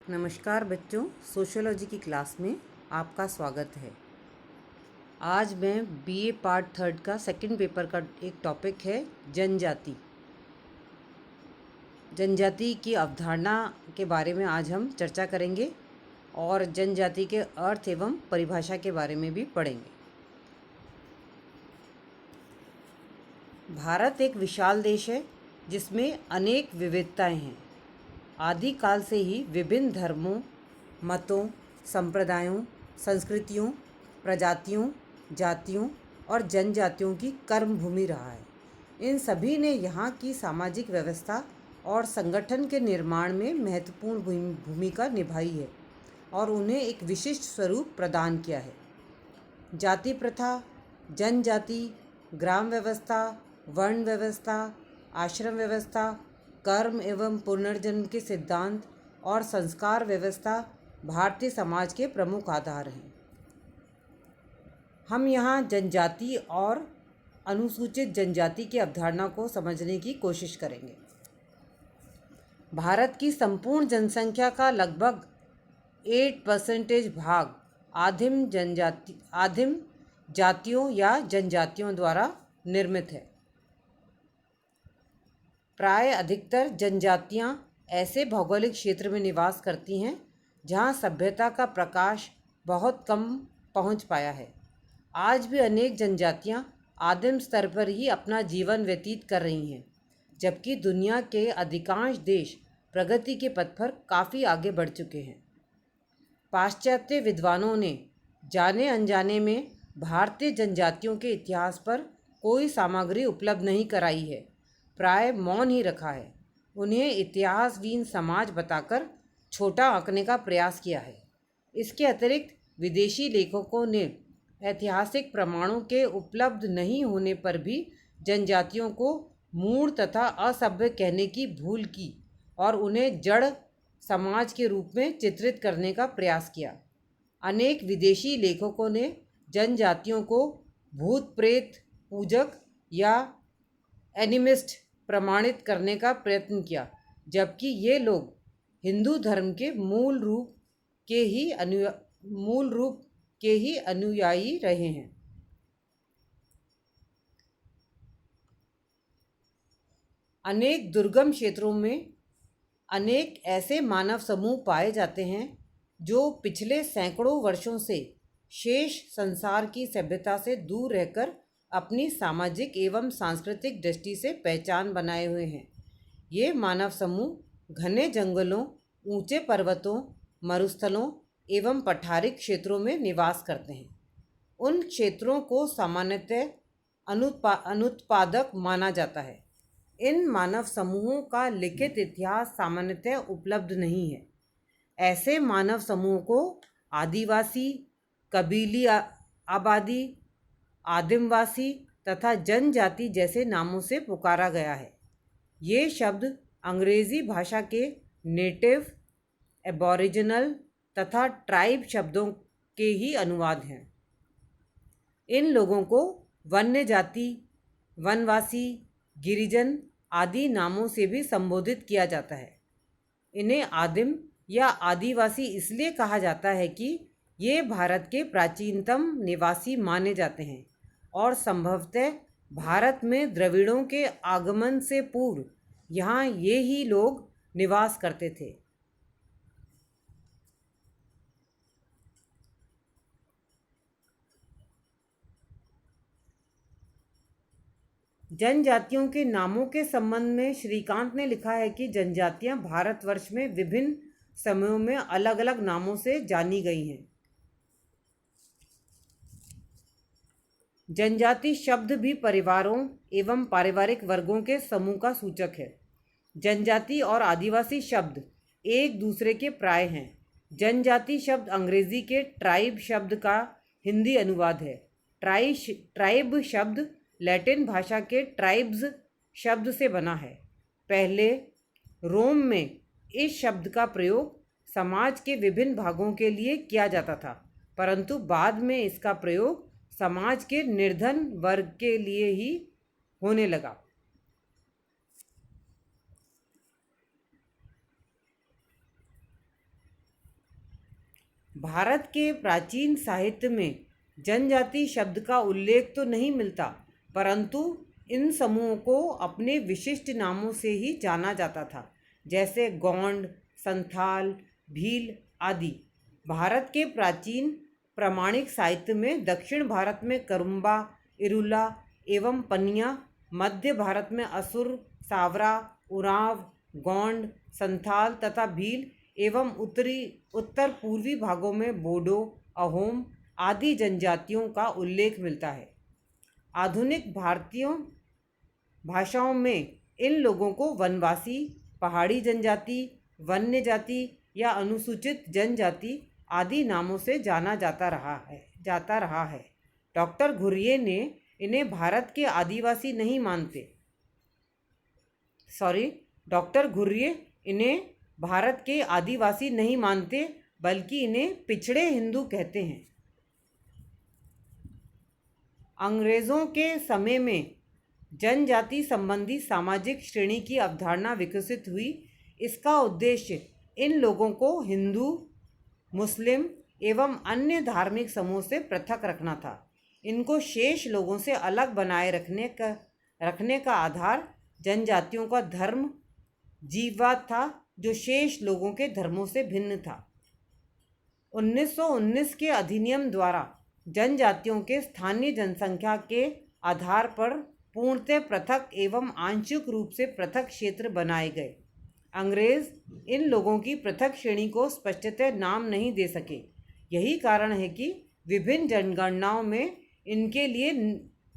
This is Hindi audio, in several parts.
नमस्कार बच्चों, सोशियोलॉजी की क्लास में आपका स्वागत है। आज मैं बीए पार्ट 3 का सेकंड पेपर का एक टॉपिक है जनजाति। जनजाति की अवधारणा के बारे में आज हम चर्चा करेंगे और जनजाति के अर्थ एवं परिभाषा के बारे में भी पढ़ेंगे। भारत एक विशाल देश है जिसमें अनेक विविधताएं हैं। आदिकाल से ही विभिन्न धर्मों, मतों, संप्रदायों, संस्कृतियों, प्रजातियों, जातियों और जनजातियों की कर्मभूमि रहा है। इन सभी ने यहाँ की सामाजिक व्यवस्था और संगठन के निर्माण में महत्वपूर्ण भूमिका निभाई है और उन्हें एक विशिष्ट स्वरूप प्रदान किया है। जाति प्रथा, जनजाति, ग्राम व्यवस्था, वर्ण व्यवस्था, आश्रम व्यवस्था, कर्म एवं पुनर्जन्म के सिद्धांत और संस्कार व्यवस्था भारतीय समाज के प्रमुख आधार हैं। हम यहाँ जनजाति और अनुसूचित जनजाति की अवधारणा को समझने की कोशिश करेंगे। भारत की संपूर्ण जनसंख्या का लगभग 8% भाग आदिम जातियों या जनजातियों द्वारा निर्मित है। प्राय अधिकतर जनजातियां ऐसे भौगोलिक क्षेत्र में निवास करती हैं जहां सभ्यता का प्रकाश बहुत कम पहुंच पाया है। आज भी अनेक जनजातियां आदिम स्तर पर ही अपना जीवन व्यतीत कर रही हैं, जबकि दुनिया के अधिकांश देश प्रगति के पथ पर काफ़ी आगे बढ़ चुके हैं। पाश्चात्य विद्वानों ने जाने अनजाने में भारतीय जनजातियों के इतिहास पर कोई सामग्री उपलब्ध नहीं कराई है, प्राय मौन ही रखा है। उन्हें इतिहासहीन समाज बताकर छोटा आंकने का प्रयास किया है। इसके अतिरिक्त विदेशी लेखकों ने ऐतिहासिक प्रमाणों के उपलब्ध नहीं होने पर भी जनजातियों को मूढ़ तथा असभ्य कहने की भूल की और उन्हें जड़ समाज के रूप में चित्रित करने का प्रयास किया। अनेक विदेशी लेखकों ने जनजातियों को भूत प्रेत पूजक या एनिमिस्ट प्रमाणित करने का प्रयत्न किया, जबकि ये लोग हिंदू धर्म के मूल रूप के ही अनुयायी रहे हैं। अनेक दुर्गम क्षेत्रों में अनेक ऐसे मानव समूह पाए जाते हैं जो पिछले सैकड़ों वर्षों से शेष संसार की सभ्यता से दूर रहकर अपनी सामाजिक एवं सांस्कृतिक दृष्टि से पहचान बनाए हुए हैं। ये मानव समूह घने जंगलों, ऊंचे पर्वतों, मरुस्थलों एवं पठारिक क्षेत्रों में निवास करते हैं। उन क्षेत्रों को सामान्यतः अनुत्पादक माना जाता है। इन मानव समूहों का लिखित इतिहास सामान्यतः उपलब्ध नहीं है। ऐसे मानव समूहों को आदिवासी, कबीली आबादी, आदिमवासी तथा जनजाति जैसे नामों से पुकारा गया है। ये शब्द अंग्रेजी भाषा के नेटिव, एबोरिजिनल तथा ट्राइब शब्दों के ही अनुवाद हैं। इन लोगों को वन्य जाति, वनवासी, गिरिजन आदि नामों से भी संबोधित किया जाता है। इन्हें आदिम या आदिवासी इसलिए कहा जाता है कि ये भारत के प्राचीनतम निवासी माने जाते हैं और संभवतः भारत में द्रविड़ों के आगमन से पूर्व यहाँ ये ही लोग निवास करते थे। जनजातियों के नामों के संबंध में श्रीकांत ने लिखा है कि जनजातियां भारतवर्ष में विभिन्न समयों में अलग अलग नामों से जानी गई हैं। जनजाति शब्द भी परिवारों एवं पारिवारिक वर्गों के समूह का सूचक है। जनजाति और आदिवासी शब्द एक दूसरे के प्राय हैं। जनजाति शब्द अंग्रेजी के ट्राइब शब्द का हिंदी अनुवाद है। ट्राइब शब्द लैटिन भाषा के ट्राइब्स शब्द से बना है। पहले रोम में इस शब्द का प्रयोग समाज के विभिन्न भागों के लिए किया जाता था, परंतु बाद में इसका प्रयोग समाज के निर्धन वर्ग के लिए ही होने लगा। भारत के प्राचीन साहित्य में जनजाति शब्द का उल्लेख तो नहीं मिलता, परंतु इन समूहों को अपने विशिष्ट नामों से ही जाना जाता था, जैसे गोंड, संथाल, भील आदि। भारत के प्राचीन प्रामाणिक साहित्य में दक्षिण भारत में करुम्बा, इरुला एवं पनिया, मध्य भारत में असुर, सावरा, उरांव, गोंड, संथाल तथा भील एवं उत्तर पूर्वी भागों में बोडो, अहोम आदि जनजातियों का उल्लेख मिलता है। आधुनिक भारतीय भाषाओं में इन लोगों को वनवासी, पहाड़ी जनजाति, वन्य जाति या अनुसूचित जनजाति आदि नामों से जाना जाता रहा है। डॉक्टर घुर्ये ने इन्हें भारत के आदिवासी नहीं मानते। डॉक्टर घुर्ये इन्हें भारत के आदिवासी नहीं मानते, बल्कि इन्हें पिछड़े हिंदू कहते हैं। अंग्रेज़ों के समय में जनजाति संबंधी सामाजिक श्रेणी की अवधारणा विकसित हुई। इसका उद्देश्य इन लोगों को हिंदू, मुस्लिम एवं अन्य धार्मिक समूह से पृथक रखना था। इनको शेष लोगों से अलग बनाए रखने का आधार जनजातियों का धर्म जीववाद था, जो शेष लोगों के धर्मों से भिन्न था। 1919 के अधिनियम द्वारा जनजातियों के स्थानीय जनसंख्या के आधार पर पूर्णतः पृथक एवं आंशिक रूप से पृथक क्षेत्र बनाए गए। अंग्रेज इन लोगों की पृथक श्रेणी को स्पष्टतः नाम नहीं दे सके। यही कारण है कि विभिन्न जनगणनाओं में इनके लिए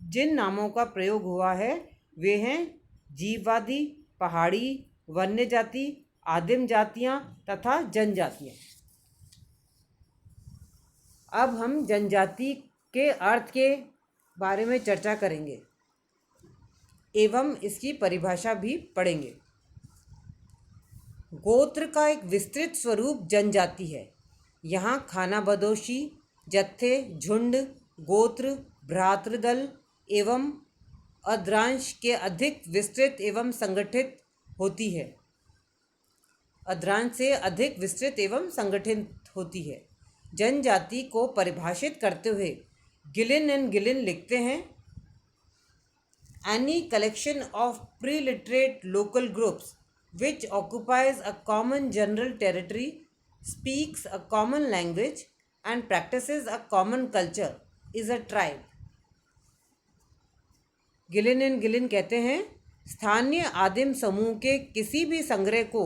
जिन नामों का प्रयोग हुआ है वे हैं जीववादी, पहाड़ी, वन्य जाति, आदिम जातियाँ तथा जनजातियाँ। अब हम जनजाति के अर्थ के बारे में चर्चा करेंगे एवं इसकी परिभाषा भी पढ़ेंगे। गोत्र का एक विस्तृत स्वरूप जनजाति है। यहाँ खानाबदोशी, जत्थे, झुंड, गोत्र, भ्रातृदल एवं अद्रांश के अधिक विस्तृत एवं संगठित होती है। अद्रांश से अधिक विस्तृत एवं संगठित होती है। जनजाति को परिभाषित करते हुए गिलिन एंड गिलिन लिखते हैं, any collection of pre-literate local groups which occupies a common general territory, speaks a common language and practices a common culture is a tribe. Gillin and Gillin कहते हैं, स्थानीय आदिम समूह के किसी भी संग्रह को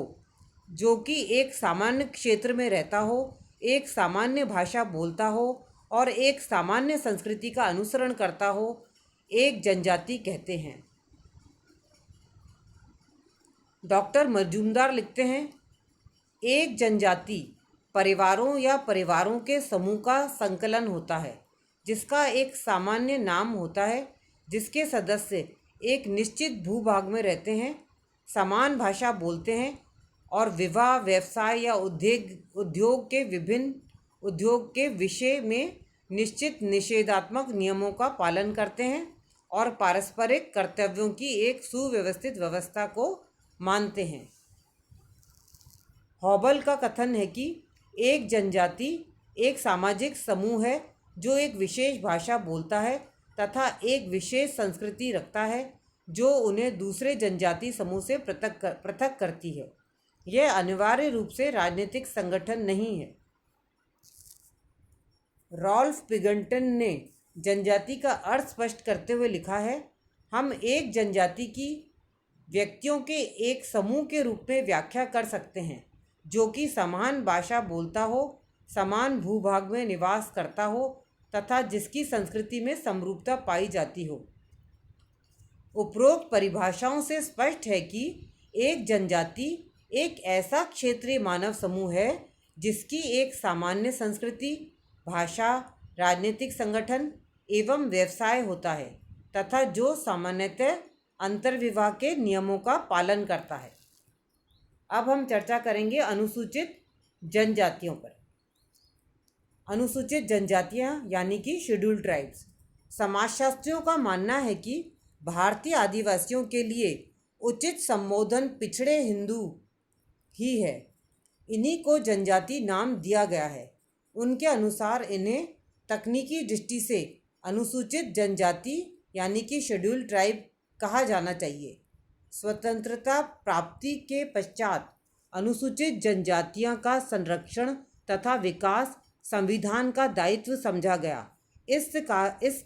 जो कि एक सामान्य क्षेत्र में रहता हो, एक सामान्य भाषा बोलता हो और एक सामान्य संस्कृति का अनुसरण करता हो, एक जनजाति कहते हैं। डॉक्टर मजूमदार लिखते हैं, एक जनजाति परिवारों या परिवारों के समूह का संकलन होता है जिसका एक सामान्य नाम होता है, जिसके सदस्य एक निश्चित भूभाग में रहते हैं, समान भाषा बोलते हैं और विवाह, व्यवसाय या उद्योग के विषय में निश्चित निषेधात्मक नियमों का पालन करते हैं और पारस्परिक कर्तव्यों की एक सुव्यवस्थित व्यवस्था को मानते हैं। हॉबल का कथन है कि एक जनजाति एक सामाजिक समूह है जो एक विशेष भाषा बोलता है तथा एक विशेष संस्कृति रखता है जो उन्हें दूसरे जनजाति समूह से पृथक करती है। यह अनिवार्य रूप से राजनीतिक संगठन नहीं है। रॉल्फ पिगंटन ने जनजाति का अर्थ स्पष्ट करते हुए लिखा है, हम एक जनजाति की व्यक्तियों के एक समूह के रूप में व्याख्या कर सकते हैं जो कि समान भाषा बोलता हो, समान भूभाग में निवास करता हो तथा जिसकी संस्कृति में समरूपता पाई जाती हो। उपरोक्त परिभाषाओं से स्पष्ट है कि एक जनजाति एक ऐसा क्षेत्रीय मानव समूह है जिसकी एक सामान्य संस्कृति, भाषा, राजनीतिक संगठन एवं व्यवसाय होता है तथा जो सामान्यतः अंतर्विवाह के नियमों का पालन करता है। अब हम चर्चा करेंगे अनुसूचित जनजातियों पर। अनुसूचित जनजातियां यानी कि शेड्यूल्ड ट्राइब्स। समाजशास्त्रियों का मानना है कि भारतीय आदिवासियों के लिए उचित संबोधन पिछड़े हिंदू ही है। इन्हीं को जनजाति नाम दिया गया है। उनके अनुसार इन्हें तकनीकी दृष्टि से अनुसूचित जनजाति यानी कि शेड्यूल्ड ट्राइब कहा जाना चाहिए। स्वतंत्रता प्राप्ति के पश्चात अनुसूचित जनजातियों का संरक्षण तथा विकास संविधान का दायित्व समझा गया। इस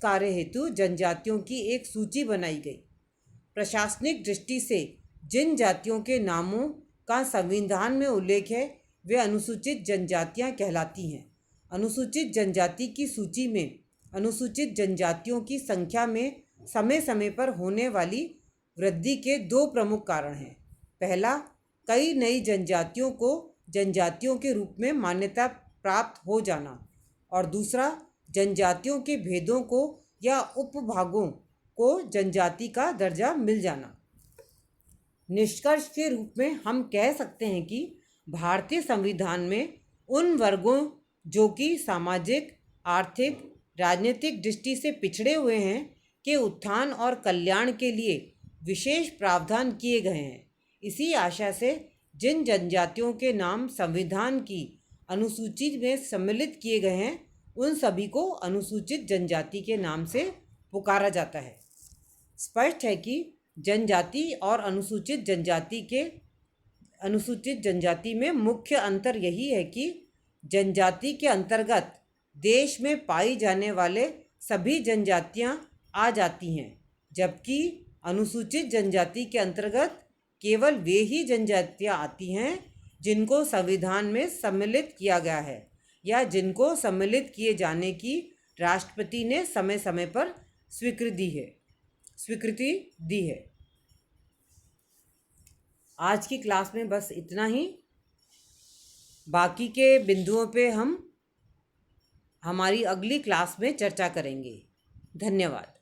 कार्य हेतु जनजातियों की एक सूची बनाई गई। प्रशासनिक दृष्टि से जिन जातियों के नामों का संविधान में उल्लेख है वे अनुसूचित जनजातियां कहलाती हैं। अनुसूचित जनजाति की सूची में अनुसूचित जनजातियों की संख्या में समय समय पर होने वाली वृद्धि के दो प्रमुख कारण हैं। पहला, कई नई जनजातियों को जनजातियों के रूप में मान्यता प्राप्त हो जाना, और दूसरा, जनजातियों के भेदों को या उपभागों को जनजाति का दर्जा मिल जाना। निष्कर्ष के रूप में हम कह सकते हैं कि भारतीय संविधान में उन वर्गों जो कि सामाजिक, आर्थिक, राजनीतिक दृष्टि से पिछड़े हुए हैं के उत्थान और कल्याण के लिए विशेष प्रावधान किए गए हैं। इसी आशा से जिन जनजातियों के नाम संविधान की अनुसूची में सम्मिलित किए गए हैं उन सभी को अनुसूचित जनजाति के नाम से पुकारा जाता है। स्पष्ट है कि जनजाति और अनुसूचित जनजाति में मुख्य अंतर यही है कि जनजाति के अंतर्गत देश में पाई जाने वाले सभी जनजातियां आ जाती हैं, जबकि अनुसूचित जनजाति के अंतर्गत केवल वे ही जनजातियां आती हैं जिनको संविधान में सम्मिलित किया गया है या जिनको सम्मिलित किए जाने की राष्ट्रपति ने समय समय पर स्वीकृति दी है। आज की क्लास में बस इतना ही। बाकी के बिंदुओं पे हम हमारी अगली क्लास में चर्चा करेंगे। धन्यवाद।